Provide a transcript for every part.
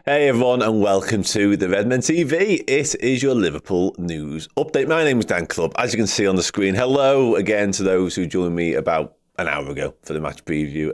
Hey everyone, and welcome to the Redmen TV. It is your Liverpool news update. My name is Dan KLOPP. As you can see on the screen, hello again to those who joined me about an hour ago for the match preview.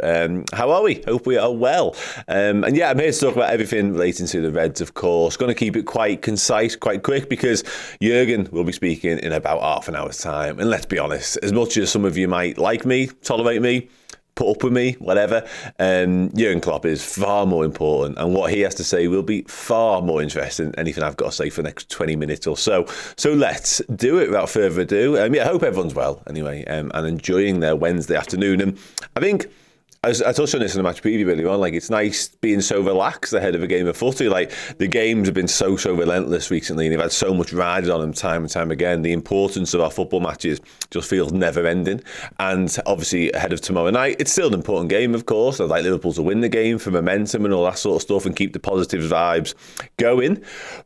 How are we? Hope we are well. And yeah, I'm here to talk about everything relating to the Reds, of course. Going to keep it quite concise, quite quick, because Jurgen will be speaking in about half an hour's time. And let's be honest, as much as some of you might like me, tolerate me, put up with me, whatever, Jurgen Klopp is far more important, and what he has to say will be far more interesting than anything I've got to say for the next 20 minutes or so. So let's do it without further ado. I hope everyone's well anyway, and enjoying their Wednesday afternoon. And I think, as I touched on this in the match preview earlier on, it's nice being so relaxed ahead of a game of footy. The games have been so relentless recently, and they've had so much riding on them time and time again. The importance of our football matches just feels never ending. And obviously ahead of tomorrow night, it's still an important game, of course. I'd like Liverpool to win the game for momentum and all that sort of stuff and keep the positive vibes going.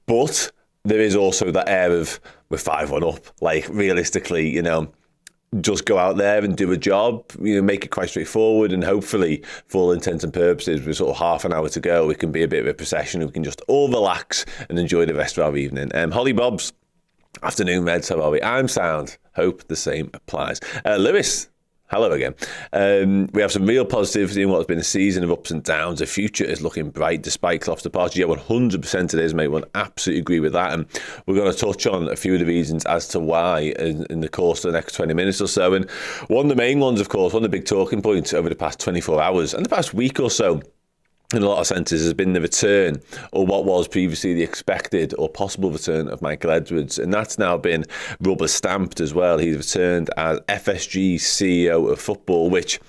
But there is also that air of we're 5-1 up. Realistically, just go out there and do a job, make it quite straightforward, and hopefully, for all intents and purposes, with sort of half an hour to go, it can be a bit of a procession. We can just all relax and enjoy the rest of our evening. Holly Bob's afternoon, Reds, how are we? I'm sound. Hope the same applies. Lewis, hello again. We have some real positivity in what's been a season of ups and downs. The future is looking bright despite Klopp's departure. Yeah, 100% it is, mate. We'll absolutely agree with that. And we're going to touch on a few of the reasons as to why in the course of the next 20 minutes or so. And one of the main ones, of course, one of the big talking points over the past 24 hours and the past week or so, in a lot of senses, has been the return, or what was previously the expected or possible return, of Michael Edwards. And that's now been rubber stamped as well. He's returned as FSG CEO of football, which,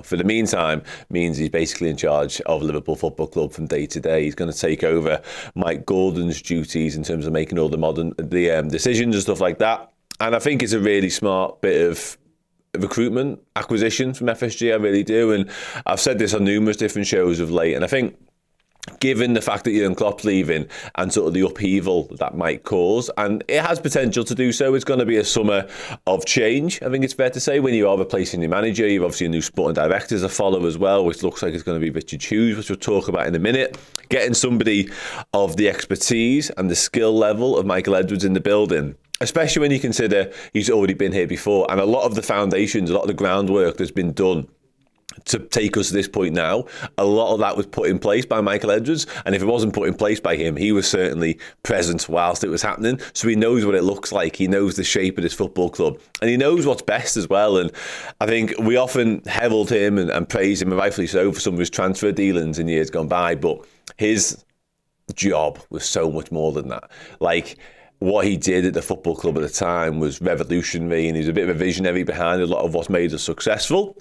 for the meantime, means he's basically in charge of Liverpool Football Club from day to day. He's going to take over Mike Gordon's duties in terms of making all the decisions and stuff like that. And I think it's a really smart bit of recruitment acquisition from FSG. I really do, and I've said this on numerous different shows of late, and I think given the fact that Jurgen Klopp's leaving and sort of the upheaval that might cause, and it has potential to do so, it's going to be a summer of change, I think it's fair to say. When you are replacing your manager, you've obviously a new sporting director to follow as well, which looks like it's going to be Richard Hughes, which we'll talk about in a minute. Getting somebody of the expertise and the skill level of Michael Edwards in the building, especially when you consider he's already been here before, and a lot of the foundations, a lot of the groundwork that's been done to take us to this point now, a lot of that was put in place by Michael Edwards, and if it wasn't put in place by him, he was certainly present whilst it was happening, so he knows what it looks like, he knows the shape of this football club, and he knows what's best as well. And I think we often herald him and praise him, and rightfully so, for some of his transfer dealings in years gone by, but his job was so much more than that. What he did at the football club at the time was revolutionary, and he's a bit of a visionary behind a lot of what's made us successful.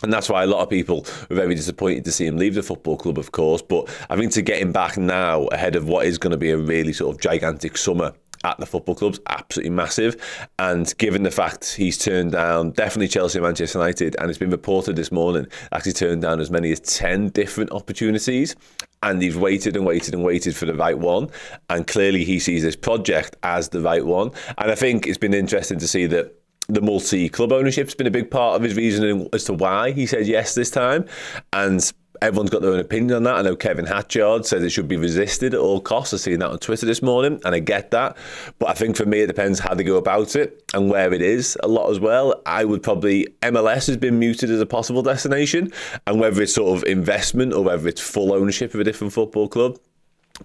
And that's why a lot of people were very disappointed to see him leave the football club, of course. But I think to get him back now ahead of what is going to be a really sort of gigantic summer at the football club's absolutely massive. And given the fact he's turned down definitely Chelsea and Manchester United, and it's been reported this morning actually turned down as many as 10 different opportunities, and he's waited and waited and waited for the right one, and clearly he sees this project as the right one. And I think it's been interesting to see that the multi-club ownership's been a big part of his reasoning as to why he said yes this time, and everyone's got their own opinion on that. I know Kevin Hatchard says it should be resisted at all costs. I've seen that on Twitter this morning, and I get that. But I think for me, it depends how they go about it and where it is a lot as well. I would probably, MLS has been mooted as a possible destination, and whether it's sort of investment or whether it's full ownership of a different football club.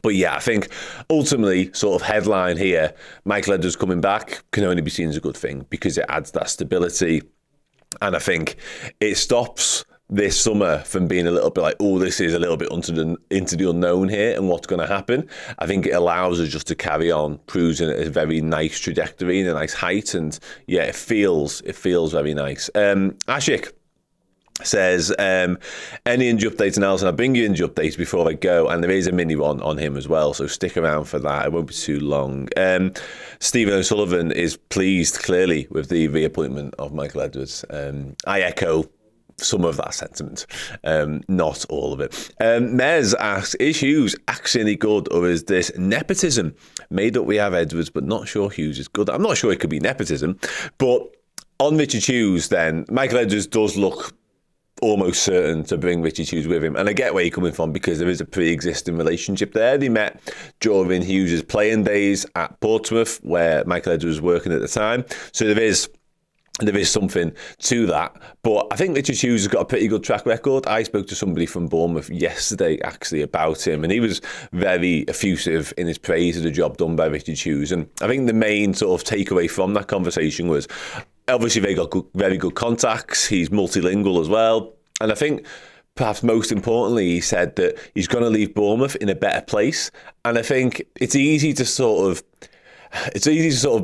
But yeah, I think ultimately, sort of headline here, Michael Edwards coming back can only be seen as a good thing because it adds that stability. And I think it stops this summer from being a little bit like, oh, this is a little bit into the unknown here and what's going to happen. I think it allows us just to carry on cruising at a very nice trajectory and a nice height. And yeah, it feels very nice. Ashik says, any injury updates, and Alison, I'll bring you injury updates before I go, and there is a mini one on him as well, so stick around for that. It won't be too long. Stephen O'Sullivan is pleased, clearly, with the reappointment of Michael Edwards. I echo some of that sentiment, not all of it. Mez asks, is Hughes actually any good, or is this nepotism? Made up we have Edwards, but not sure Hughes is good. I'm not sure it could be nepotism, but on Richard Hughes then, Michael Edwards does look almost certain to bring Richard Hughes with him. And I get where you're coming from because there is a pre-existing relationship there. They met during Hughes' playing days at Portsmouth, where Michael Edwards was working at the time. So there is something to that. But I think Richard Hughes has got a pretty good track record. I spoke to somebody from Bournemouth yesterday, actually, about him, and he was very effusive in his praise of the job done by Richard Hughes. And I think the main sort of takeaway from that conversation was, obviously, they got very good contacts. He's multilingual as well. And I think perhaps most importantly, he said that he's going to leave Bournemouth in a better place. And I think it's easy to sort of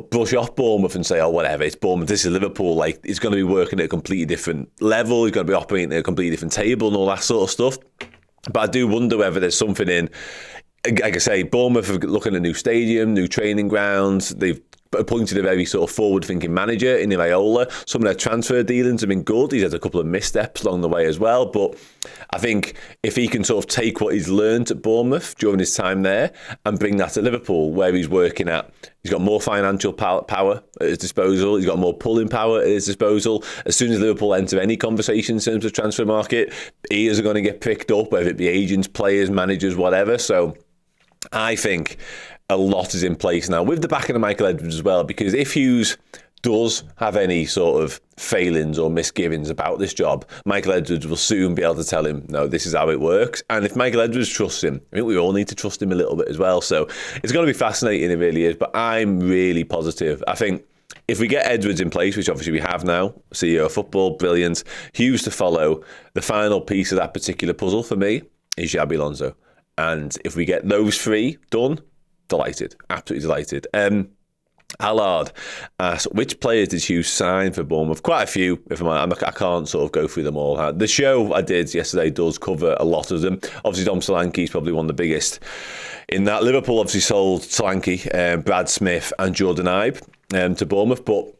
brush off Bournemouth and say, oh, whatever, it's Bournemouth, this is Liverpool. Like, he's going to be working at a completely different level. He's going to be operating at a completely different table and all that sort of stuff. But I do wonder whether there's something in, like I say, Bournemouth are looking at a new stadium, new training grounds. They've appointed a very sort of forward-thinking manager in Iraola. Some of their transfer dealings have been good. He's had a couple of missteps along the way as well. But I think if he can sort of take what he's learned at Bournemouth during his time there and bring that to Liverpool, where he's working at, he's got more financial power at his disposal. He's got more pulling power at his disposal. As soon as Liverpool enter any conversation in terms of transfer market, ears are going to get picked up, whether it be agents, players, managers, whatever. So I think a lot is in place now with the backing of Michael Edwards as well, because if Hughes does have any sort of failings or misgivings about this job, Michael Edwards will soon be able to tell him, no, this is how it works. And if Michael Edwards trusts him, I think we all need to trust him a little bit as well. So it's going to be fascinating, it really is. But I'm really positive. I think if we get Edwards in place, which obviously we have now, CEO of football, brilliant, Hughes to follow, the final piece of that particular puzzle for me is Xabi Alonso. And if we get those three done, delighted, absolutely delighted. Allard asked, which players did Hughes sign for Bournemouth? Quite a few, if I can't sort of go through them all. The show I did yesterday does cover a lot of them. Obviously, Dom Solanke is probably one of the biggest in that. Liverpool obviously sold Solanke, Brad Smith and Jordan Ibe to Bournemouth, but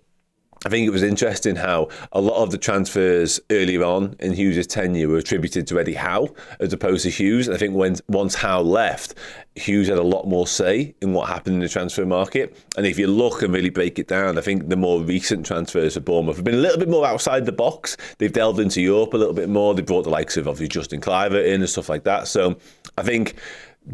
I think it was interesting how a lot of the transfers earlier on in Hughes' tenure were attributed to Eddie Howe as opposed to Hughes. And I think once Howe left, Hughes had a lot more say in what happened in the transfer market. And if you look and really break it down, I think the more recent transfers for Bournemouth have been a little bit more outside the box. They've delved into Europe a little bit more. They brought the likes of obviously Justin Kluivert in and stuff like that. So I think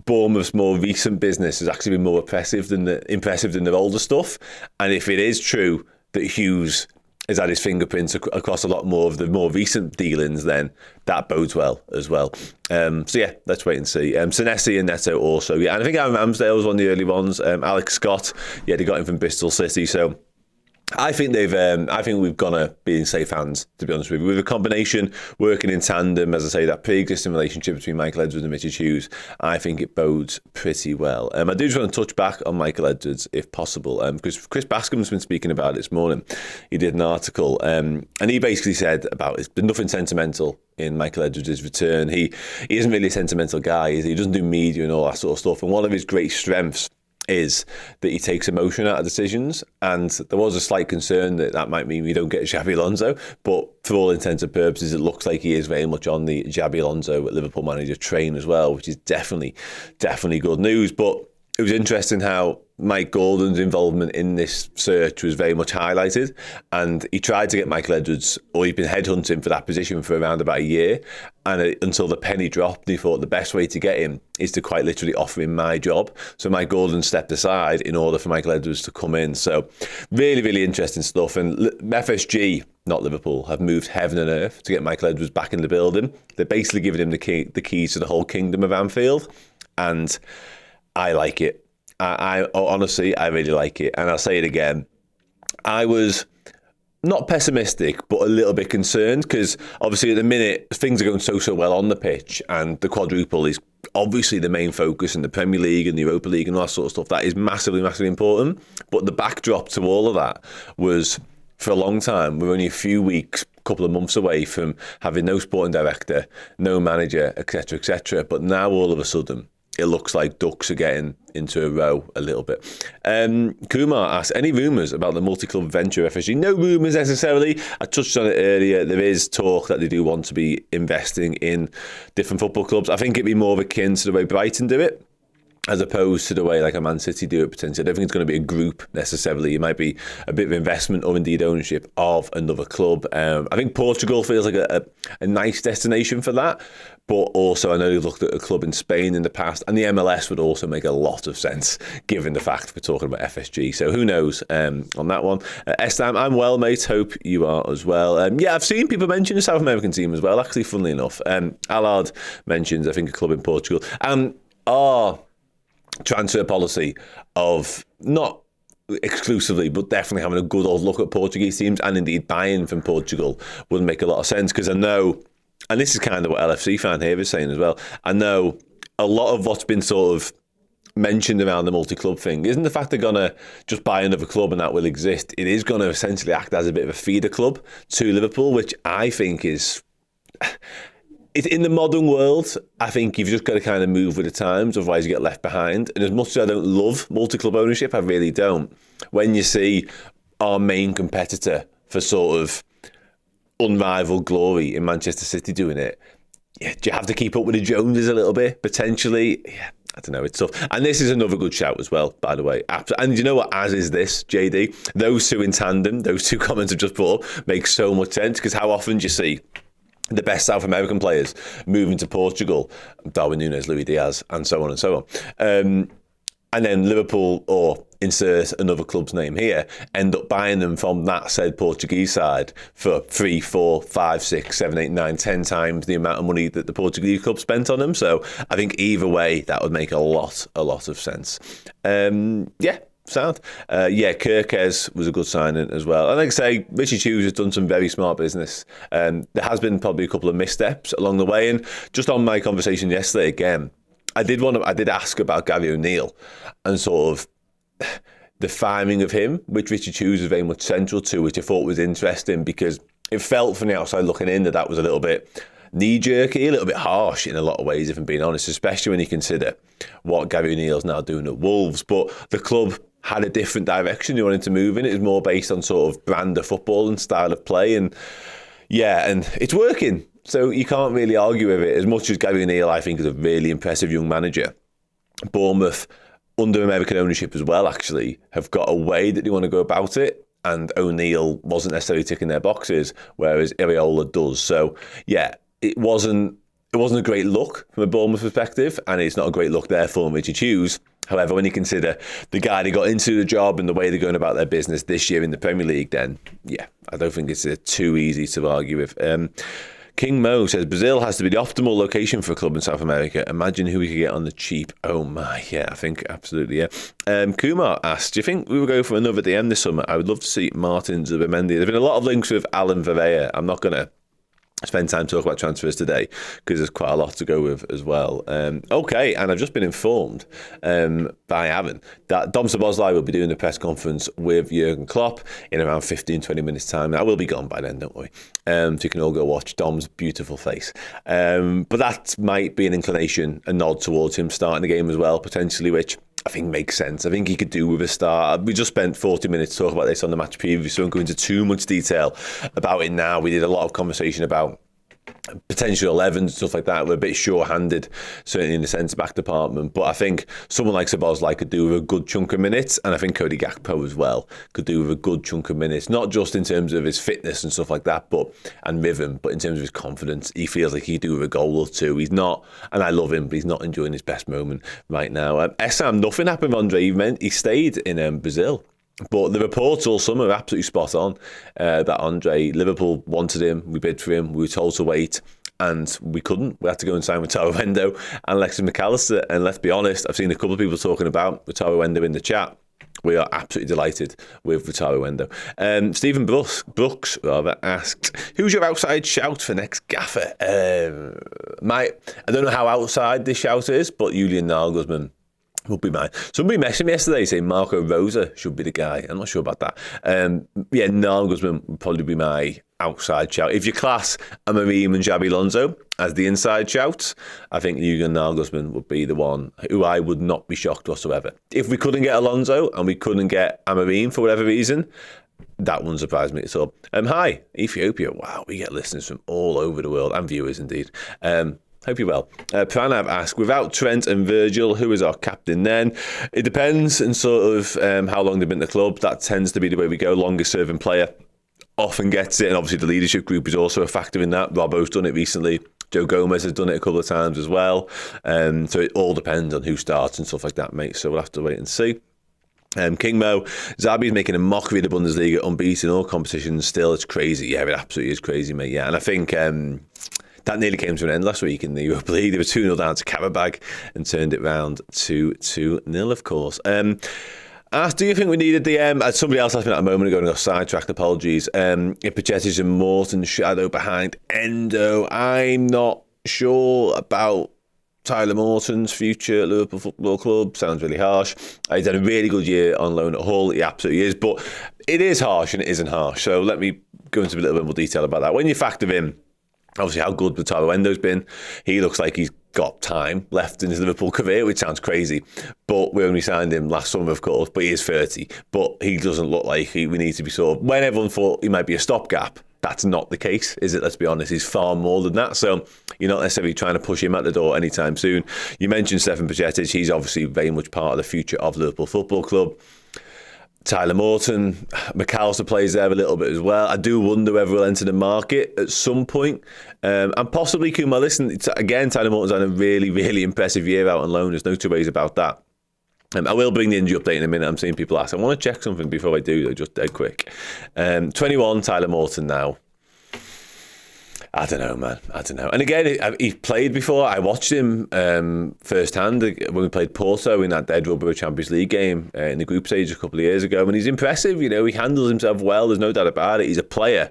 Bournemouth's more recent business has actually been more impressive than their older stuff. And if it is true that Hughes has had his fingerprints across a lot more of the more recent dealings, then that bodes well as well. So yeah, let's wait and see. Senesi and Neto also, yeah. And I think Aaron Ramsdale was one of the early ones. Alex Scott, yeah, they got him from Bristol City. So I think we've gonna be in safe hands, to be honest with you. With a combination working in tandem, as I say, that pre-existing relationship between Michael Edwards and Richard Hughes, I think it bodes pretty well. I do just want to touch back on Michael Edwards, if possible, because Chris Bascom's been speaking about it this morning. He did an article, and he basically said about it's been nothing sentimental in Michael Edwards' return. He isn't really a sentimental guy, is he? He doesn't do media and all that sort of stuff. And one of his great strengths is that he takes emotion out of decisions, and there was a slight concern that might mean we don't get Xabi Alonso, but for all intents and purposes it looks like he is very much on the Xabi Alonso Liverpool manager train as well, which is definitely good news. But it was interesting how Mike Gordon's involvement in this search was very much highlighted, and he tried to get Michael Edwards, or he'd been headhunting for that position for around about a year, and until the penny dropped, he thought the best way to get him is to quite literally offer him my job. So Mike Gordon stepped aside in order for Michael Edwards to come in. So really interesting stuff. And FSG, not Liverpool, have moved heaven and earth to get Michael Edwards back in the building. They're basically giving him the keys to the whole kingdom of Anfield, and I like it. I honestly, I really like it. And I'll say it again. I was not pessimistic, but a little bit concerned, because obviously at the minute, things are going so well on the pitch, and the quadruple is obviously the main focus in the Premier League and the Europa League and all that sort of stuff. That is massively important. But the backdrop to all of that was, for a long time, we're only a few weeks, couple of months away from having no sporting director, no manager, etc. But now all of a sudden, it looks like ducks are getting into a row a little bit. Kumar asked, any rumours about the multi-club venture FSG? No rumours necessarily. I touched on it earlier. There is talk that they do want to be investing in different football clubs. I think it'd be more akin to the way Brighton do it. as opposed to the way like a Man City do it potentially. I don't think it's going to be a group necessarily. It might be a bit of investment or indeed ownership of another club. I think Portugal feels like a nice destination for that. But also, I know you've looked at a club in Spain in the past, and the MLS would also make a lot of sense, given the fact we're talking about FSG. So who knows on that one. Estam, I'm well, mate. Hope you are as well. Yeah, I've seen people mention the South American team as well, actually, funnily enough. Allard mentions, I think, a club in Portugal. Our transfer policy of not exclusively, but definitely having a good old look at Portuguese teams and indeed buying from Portugal would make a lot of sense, because I know, and this is kind of what LFC fan here is saying as well, I know a lot of what's been sort of mentioned around the multi-club thing isn't the fact they're going to just buy another club and that will exist. It is going to essentially act as a bit of a feeder club to Liverpool, which I think is... It's in the modern world, I think you've just got to kind of move with the times, otherwise you get left behind. And as much as I don't love multi-club ownership, I really don't. When you see our main competitor for sort of unrivaled glory in Manchester City doing it, yeah, do you have to keep up with the Joneses a little bit, potentially? Yeah, I don't know, it's tough. And this is another good shout as well, by the way. And you know what, as is this, JD? Those two in tandem, those two comments I've just put up, make so much sense, because how often do you see the best South American players moving to Portugal, Darwin Núñez, Luis Diaz, and so on and so on. And then Liverpool, or insert another club's name here, end up buying them from that said Portuguese side for 3, 4, 5, 6, 7, 8, 9, 10 times the amount of money that the Portuguese club spent on them. So I think either way, that would make a lot of sense. Yeah. Sound. Kirkes was a good signing as well. And like I say, Richie Hughes has done some very smart business. There has been probably a couple of missteps along the way. And just on my conversation yesterday again, I did ask about Gary O'Neill and sort of the firing of him, which Richie Hughes was very much central to, which I thought was interesting, because it felt from the outside looking in that was a little bit knee-jerky, a little bit harsh in a lot of ways, if I'm being honest, especially when you consider what Gary O'Neill's now doing at Wolves. But the club had a different direction he wanted to move in. It was more based on sort of brand of football and style of play. And yeah, and it's working. So you can't really argue with it. As much as Gary O'Neill, I think, is a really impressive young manager, Bournemouth, under American ownership as well, actually, have got a way that they want to go about it. And O'Neill wasn't necessarily ticking their boxes, whereas Iraola does. So yeah, it wasn't a great look from a Bournemouth perspective, and it's not a great look therefore from Richie Hughes. However, when you consider the guy that got into the job and the way they're going about their business this year in the Premier League, then yeah, I don't think it's too easy to argue with. King Mo says, Brazil has to be the optimal location for a club in South America. Imagine who we could get on the cheap. Oh my, yeah, I think absolutely, yeah. Kumar asked, do you think we will go for another DM this summer? I would love to see Martin Zubimendi. There have been a lot of links with Alan Varea. I'm not going to spend time talking about transfers today because there's quite a lot to go with as well. Okay, and I've just been informed by Aaron that Dom Szoboszlai will be doing the press conference with Jurgen Klopp in around 15-20 minutes time. I will be gone by then, don't worry. So you can all go watch Dom's beautiful face. But that might be an inclination, a nod towards him starting the game as well, potentially, which I think makes sense. I think he could do with a start. We just spent 40 minutes talking about this on the match preview, so I won't go into too much detail about it now. We did a lot of conversation about potential 11s and stuff like that. We're a bit sure-handed, certainly in the centre-back department. But I think someone like Szoboszlai could do with a good chunk of minutes, and I think Cody Gakpo as well could do with a good chunk of minutes, not just in terms of his fitness and stuff like that, and rhythm, but in terms of his confidence. He feels like he could do with a goal or two. He's not, and I love him, but he's not enjoying his best moment right now. Essam, nothing happened with Andre. He stayed in Brazil. But the reports all summer are absolutely spot on that Andre, Liverpool wanted him, we bid for him, we were told to wait, and we couldn't. We had to go and sign with Wataru Endo and Alexis McAllister. And let's be honest, I've seen a couple of people talking about Wataru Endo in the chat. We are absolutely delighted with Wataru Endo. Stephen Brooks asked, who's your outside shout for next gaffer? I don't know how outside this shout is, but Julian Nagelsmann would be mine. Somebody messaged me yesterday saying Marco Rosa should be the guy. I'm not sure about that. Nagelsmann would probably be my outside shout. If you class Amorim and Xabi Alonso as the inside shouts, I think Jurgen Nagelsmann would be the one who I would not be shocked whatsoever. If we couldn't get Alonso and we couldn't get Amorim for whatever reason, that wouldn't surprise me at all. Hi, Ethiopia. Wow, we get listeners from all over the world, and viewers indeed. Hope you're well. Pranav asked, without Trent and Virgil, who is our captain then? It depends on sort of how long they've been at the club. That tends to be the way we go. Longest serving player often gets it, and obviously the leadership group is also a factor in that. Robbo's done it recently. Joe Gomez has done it a couple of times as well. So it all depends on who starts and stuff like that, mate. So we'll have to wait and see. King Mo, Zabi's making a mockery of the Bundesliga, unbeaten in all competitions still. It's crazy. Yeah, it absolutely is crazy, mate. Yeah, and I think that nearly came to an end last week in the Europa League. They were 2-0 down to Karabag and turned it round to 2-0, of course. Asked, do you think we needed the... somebody else asked me that a moment ago and I got sidetracked, apologies. If Pacetic and Morton's shadow behind Endo, I'm not sure about Tyler Morton's future at Liverpool Football Club. Sounds really harsh. He's had a really good year on loan at Hull. He absolutely is. But it is harsh and it isn't harsh. So let me go into a little bit more detail about that. When you factor in, obviously, how good Tyler Endo's been, he looks like he's got time left in his Liverpool career, which sounds crazy. But we only signed him last summer, of course, but he is 30. But he doesn't look like we need to be sort of... When everyone thought he might be a stopgap, that's not the case, is it? Let's be honest. He's far more than that. So you're not necessarily trying to push him at the door anytime soon. You mentioned Stefan Pacetic. He's obviously very much part of the future of Liverpool Football Club. Tyler Morton, McAllister plays there a little bit as well. I do wonder whether we'll enter the market at some point. And possibly Kuma. Listen, again, Tyler Morton's had a really, really impressive year out on loan. There's no two ways about that. I will bring the injury update in a minute. I'm seeing people ask. I want to check something before I do, though, just dead quick. 21, Tyler Morton now. I don't know, man. I don't know. And again, he played before. I watched him firsthand when we played Porto in that dead rubber Champions League game in the group stage a couple of years ago. And he's impressive. You know, he handles himself well. There's no doubt about it. He's a player.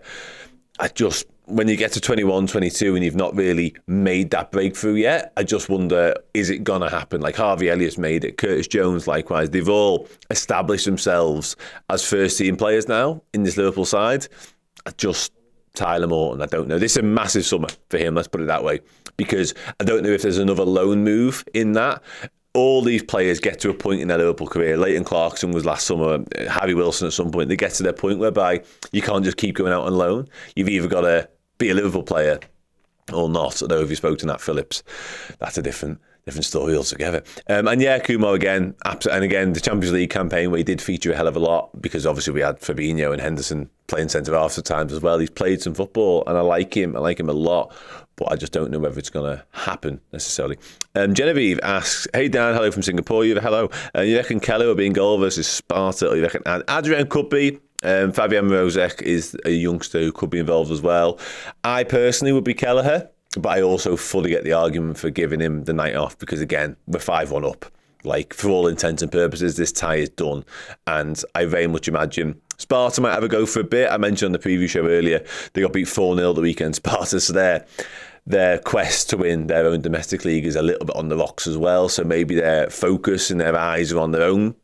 When you get to 21, 22 and you've not really made that breakthrough yet, I just wonder, is it going to happen? Like Harvey Elliott's made it, Curtis Jones likewise. They've all established themselves as first-team players now in this Liverpool side. Tyler Morton, I don't know. This is a massive summer for him, let's put it that way, because I don't know if there's another loan move in that. All these players get to a point in their Liverpool career. Leighton Clarkson was last summer, Harry Wilson at some point. They get to their point whereby you can't just keep going out on loan. You've either got to be a Liverpool player or not. Although if you spoke to Nat Phillips, that's a different story altogether. And yeah, Kumo again, and again, the Champions League campaign where he did feature a hell of a lot, because obviously we had Fabinho and Henderson playing centre-half at times as well. He's played some football and I like him a lot, but I just don't know whether it's going to happen necessarily. Genevieve asks, hey Dan, hello from Singapore. Hello. You reckon Keller will be in goal versus Sparta, or you reckon Adrian could be? Fabian Rosek is a youngster who could be involved as well. I personally would be Kelleher, but I also fully get the argument for giving him the night off, because again, we're 5-1 up. Like, for all intents and purposes, this tie is done. And I very much imagine Sparta might have a go for a bit. I mentioned on the preview show earlier, they got beat 4-0 the weekend, Sparta, so their quest to win their own domestic league is a little bit on the rocks as well. So maybe their focus and their eyes are on their own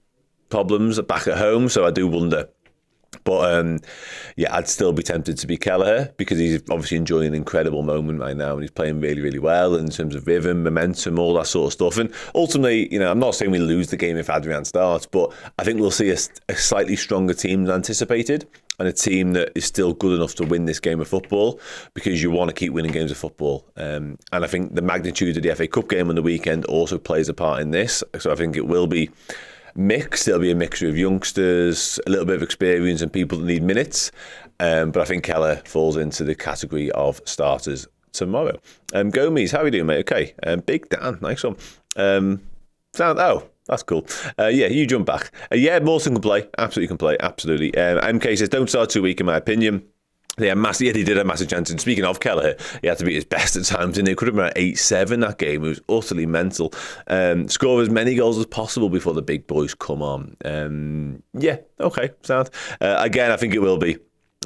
problems back at home. So I do wonder. But yeah, I'd still be tempted to be Kelleher, because he's obviously enjoying an incredible moment right now and he's playing really, really well in terms of rhythm, momentum, all that sort of stuff. And ultimately, you know, I'm not saying we lose the game if Adrian starts, but I think we'll see a slightly stronger team than anticipated, and a team that is still good enough to win this game of football, because you want to keep winning games of football. And I think the magnitude of the FA Cup game on the weekend also plays a part in this. So I think it will be mixed. It'll be a mixture of youngsters, a little bit of experience, and people that need minutes. But I think Keller falls into the category of starters tomorrow. Gomes, how are you doing, mate? Okay. Big Dan, nice one. That's cool. Yeah, you jump back. Yeah, Morton can play. Absolutely can play. Absolutely. MK says, don't start too weak, in my opinion. He did have massive chances. And speaking of Kelleher, he had to be his best at times, and he could have been at 8-7 that game. It was utterly mental. Score as many goals as possible before the big boys come on. Yeah, okay, sound. Again, I think it will be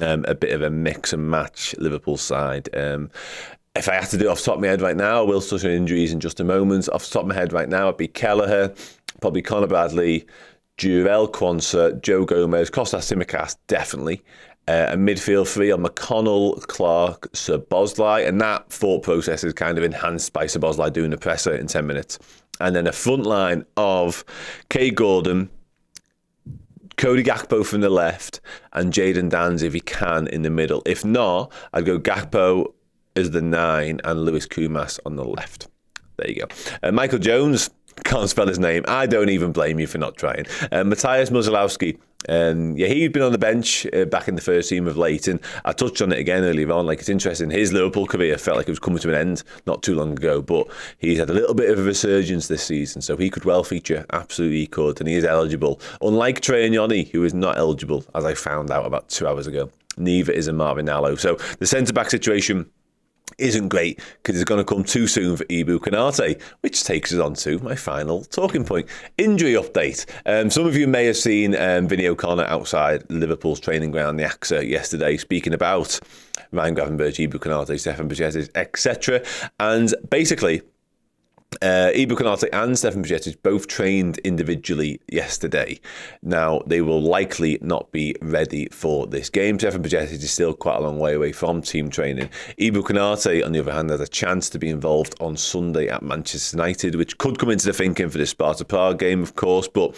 a bit of a mix and match Liverpool side. If I had to do it off the top of my head right now, I will touch on injuries in just a moment. Off the top of my head right now, it'd be Kelleher, probably Conor Bradley, Jurel Quansah, Joe Gomez, Kostas Tsimikas, definitely. A midfield three on McConnell, Clark, Szoboszlai, and that thought process is kind of enhanced by Szoboszlai doing the presser in 10 minutes. And then a front line of Kay Gordon, Cody Gakpo from the left, and Jadon Danns, if he can, in the middle. If not, I'd go Gakpo, as the 9 and Lewis Kumas on the left. There you go. Michael Jones, can't spell his name. I don't even blame you for not trying. Matthias Musolowski. He'd been on the bench back in the first team of late, and I touched on it again earlier on. Like, it's interesting. His Liverpool career felt like it was coming to an end not too long ago, but he's had a little bit of a resurgence this season, so he could well feature. Absolutely he could, and he is eligible. Unlike Trey Nyoni, who is not eligible, as I found out about 2 hours ago. Neither is a Marvin Nallo. So the centre-back situation isn't great because it's going to come too soon for Ibu Konate, which takes us on to my final talking point. Injury update. Some of you may have seen Vinny O'Connor outside Liverpool's training ground, the AXA, yesterday, speaking about Ryan Gravenberch, Ibu Konate, Stefan Bajcetic, etc. And basically, Ibu Konate and Stefan Bajcetic both trained individually yesterday. Now, they will likely not be ready for this game. Stefan Bajcetic is still quite a long way away from team training. Ibu Konate, on the other hand, has a chance to be involved on Sunday at Manchester United, which could come into the thinking for the Sparta Prague game, of course. But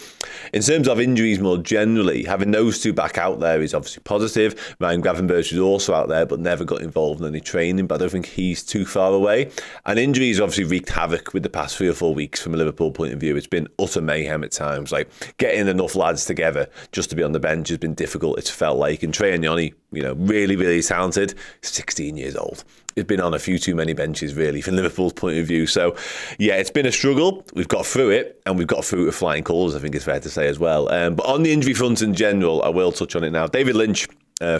in terms of injuries more generally, having those two back out there is obviously positive. Ryan Gravenberch was also out there, but never got involved in any training. But I don't think he's too far away. And injuries obviously wreaked havoc with the past 3 or 4 weeks from a Liverpool point of view. It's been utter mayhem at times. Like, getting enough lads together just to be on the bench has been difficult, it's felt like. And Trey Nyoni, really, really talented, 16 years old. He's been on a few too many benches, really, from Liverpool's point of view. So, yeah, it's been a struggle. We've got through it, and we've got through it with flying colours, I think it's fair to say as well. But on the injury front in general, I will touch on it now. David Lynch,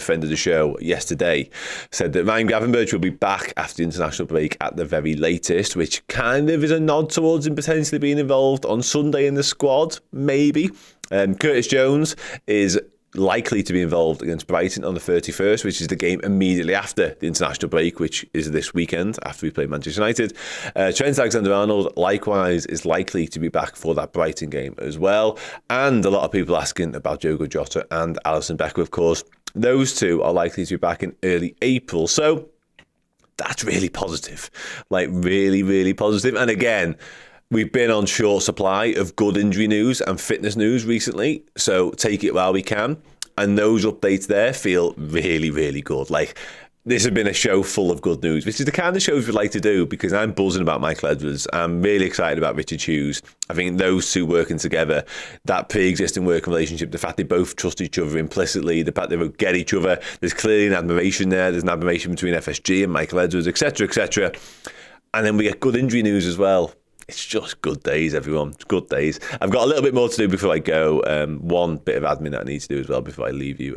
friend of the show, yesterday said that Ryan Gravenberch will be back after the international break at the very latest, which kind of is a nod towards him potentially being involved on Sunday in the squad, maybe. Curtis Jones is likely to be involved against Brighton on the 31st, which is the game immediately after the international break, which is this weekend after we play Manchester United. Trent Alexander-Arnold, likewise, is likely to be back for that Brighton game as well. And a lot of people asking about Diogo Jota and Alisson Becker, of course. Those two are likely to be back in early April. So that's really positive. Like, really, really positive. And again, we've been on short supply of good injury news and fitness news recently. So take it while we can. And those updates there feel really, really good. Like, this has been a show full of good news, which is the kind of shows we like to do, because I'm buzzing about Michael Edwards. I'm really excited about Richard Hughes. I think those two working together, that pre-existing working relationship, the fact they both trust each other implicitly, the fact they both get each other, there's clearly an admiration there. There's an admiration between FSG and Michael Edwards, etc., etc. And then we get good injury news as well. It's just good days, everyone. It's good days. I've got a little bit more to do before I go. One bit of admin that I need to do as well before I leave you.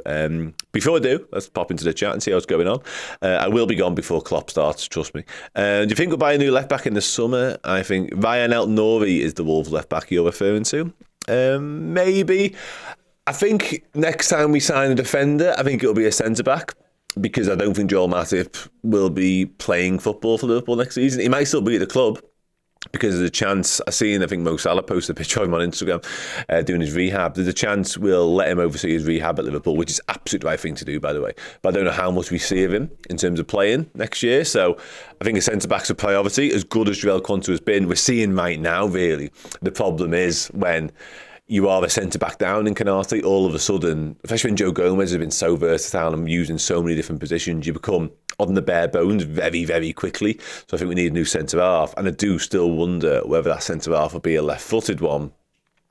Before I do, let's pop into the chat and see how it's going on. I will be gone before KLOPP starts, trust me. Do you think we'll buy a new left-back in the summer? I think Ryan El-Nouri is the Wolves left-back you're referring to. Maybe. I think next time we sign a defender, I think it'll be a centre-back, because I don't think Joel Matip will be playing football for Liverpool next season. He might still be at the club, because there's a chance, I think Mo Salah posted a picture of him on Instagram doing his rehab. There's a chance we'll let him oversee his rehab at Liverpool, which is absolutely the right thing to do, by the way. But I don't know how much we see of him in terms of playing next year. So I think a centre-back's a priority. As good as Joel Quanto has been, we're seeing right now, really, the problem is when you are a centre-back down in Konate, all of a sudden, especially when Joe Gomez has been so versatile and used in so many different positions, you become on the bare bones very, very quickly. So I think we need a new centre-half. And I do still wonder whether that centre-half will be a left-footed one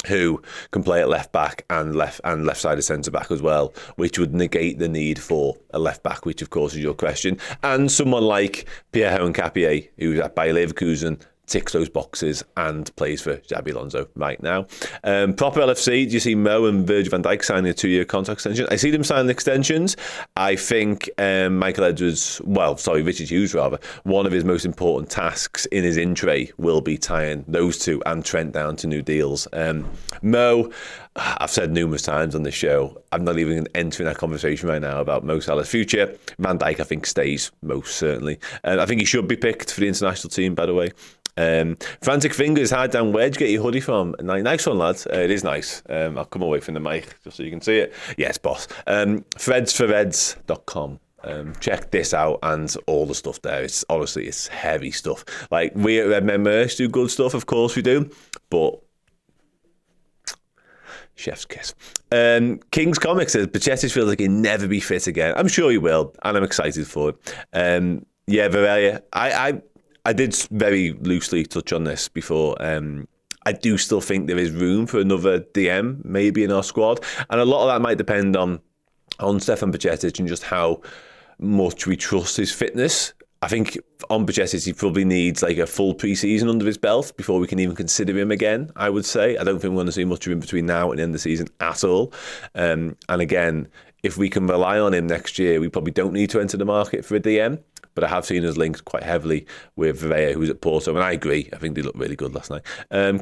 who can play at left-back and left-sided centre-back as well, which would negate the need for a left-back, which, of course, is your question. And someone like Pierre Nketiah, who's at Bayer Leverkusen, ticks those boxes and plays for Xabi Alonso right now. Proper LFC, do you see Mo and Virgil van Dijk signing a 2-year contract extension? I see them signing extensions. I think Richard Hughes, one of his most important tasks in his in-tray will be tying those two and Trent down to new deals. Mo, I've said numerous times on this show, I'm not even entering that conversation right now about Mo Salah's future. Van Dijk, I think, stays most certainly. I think he should be picked for the international team, by the way. Frantic Fingers, hard down wedge, get your hoodie from. Nice one, lads. It is nice. I'll come away from the mic just so you can see it. Yes, boss. Fredsforreds.com. Check this out and all the stuff there. It's honestly, it's heavy stuff. Like, we at Redmen Merch do good stuff, of course we do, but chef's kiss. King's Comics says Bajcetic feels like he'll never be fit again. I'm sure he will, and I'm excited for it. Yeah, Varela. I did very loosely touch on this before. I do still think there is room for another DM, maybe in our squad, and a lot of that might depend on Stefan Bajcetic and just how much we trust his fitness. I think on Bajcetic, he probably needs like a full pre-season under his belt before we can even consider him again, I would say. I don't think we're going to see much of him between now and the end of the season at all. And again, if we can rely on him next year, we probably don't need to enter the market for a DM. But I have seen us linked quite heavily with Varela, who's at Porto, and I agree. I think they looked really good last night.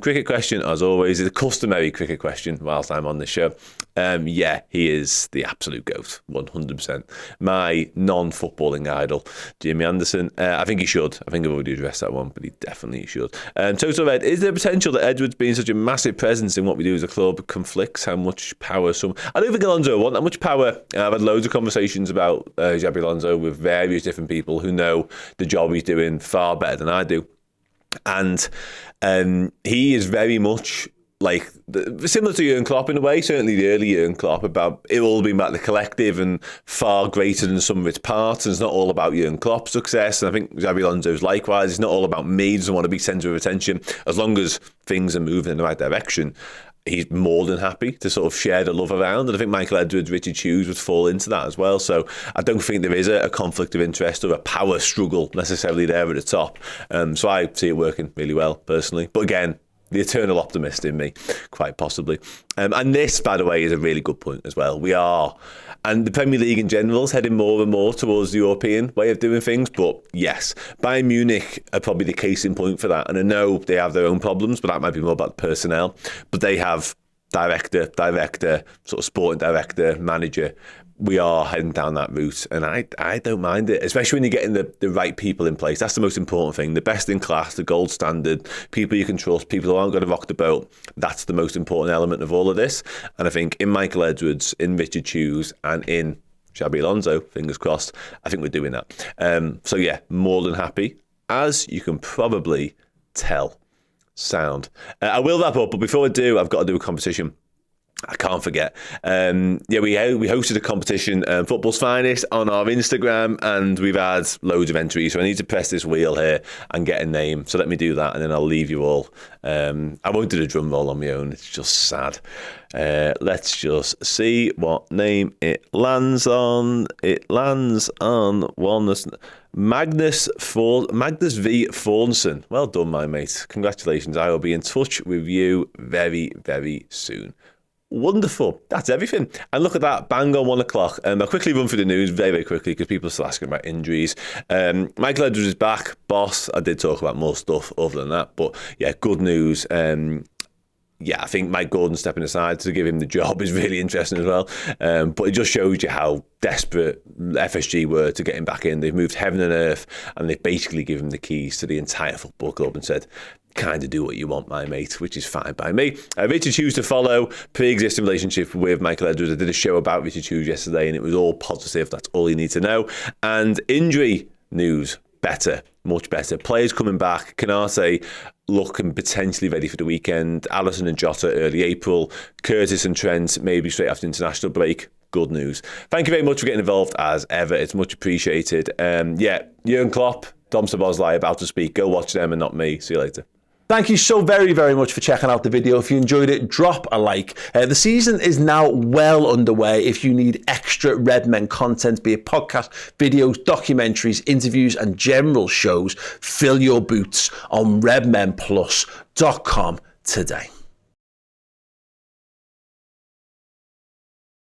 Cricket question, as always, is a customary cricket question whilst I'm on the show. Yeah, he is the absolute GOAT, 100%. My non-footballing idol, Jimmy Anderson. I think he should. I think I've already addressed that one, but he definitely should. Total Red, is there potential that Edwards being such a massive presence in what we do as a club conflicts how much power some... I don't think Alonso want that much power. I've had loads of conversations about Xabi Alonso with various different people who know the job he's doing far better than I do. And he is very much like similar to Jurgen Klopp in a way, certainly the early Jurgen Klopp, about it all being about the collective and far greater than some of its parts. And it's not all about Jurgen Klopp's success. And I think Xabi Alonso's likewise. It's not all about me. He doesn't want to be centre of attention. As long as things are moving in the right direction, he's more than happy to sort of share the love around. And I think Michael Edwards, Richard Hughes would fall into that as well. So I don't think there is a conflict of interest or a power struggle necessarily there at the top. So I see it working really well, personally. But again, the eternal optimist in me, quite possibly. And this, by the way, is a really good point as well. We are, and the Premier League in general is heading more and more towards the European way of doing things. But yes, Bayern Munich are probably the case in point for that. And I know they have their own problems, but that might be more about personnel. But they have director, sort of sporting director, manager. We are heading down that route, and I don't mind it, especially when you're getting the right people in place. That's the most important thing. The best in class, the gold standard, people you can trust, people who aren't going to rock the boat. That's the most important element of all of this. And I think in Michael Edwards, in Richard Hughes, and in Xabi Alonso, fingers crossed, I think we're doing that. So yeah, more than happy, as you can probably tell. Sound. I will wrap up, but before I do, I've got to do a competition. I can't forget. We hosted a competition, Football's Finest, on our Instagram, and we've had loads of entries. So I need to press this wheel here and get a name. So let me do that, and then I'll leave you all. I won't do the drum roll on my own. It's just sad. Let's just see what name it lands on. It lands on one. Magnus V. Fawnson. Well done, my mate. Congratulations. I will be in touch with you very, very soon. Wonderful. That's everything. And look at that, bang on 1 o'clock. I'll quickly run through the news very, very quickly because people are still asking about injuries. Michael Edwards is back. Boss, I did talk about more stuff other than that. But yeah, good news. I think Mike Gordon stepping aside to give him the job is really interesting as well. But it just shows you how desperate FSG were to get him back in. They've moved heaven and earth, and they've basically given him the keys to the entire football club and said, kind of do what you want, my mate, which is fine by me. Richard Hughes to follow, pre-existing relationship with Michael Edwards. I did a show about Richard Hughes yesterday, and it was all positive. That's all you need to know. And injury news, better, much better. Players coming back. Canate looking potentially ready for the weekend. Alisson and Jota early April. Curtis and Trent maybe straight after international break. Good news. Thank you very much for getting involved as ever. It's much appreciated. Jurgen Klopp, Dom Szoboszlai about to speak. Go watch them and not me. See you later. Thank you so very, very much for checking out the video. If you enjoyed it, drop a like. The season is now well underway. If you need extra Redmen content, be it podcast, videos, documentaries, interviews, and general shows, fill your boots on redmenplus.com today.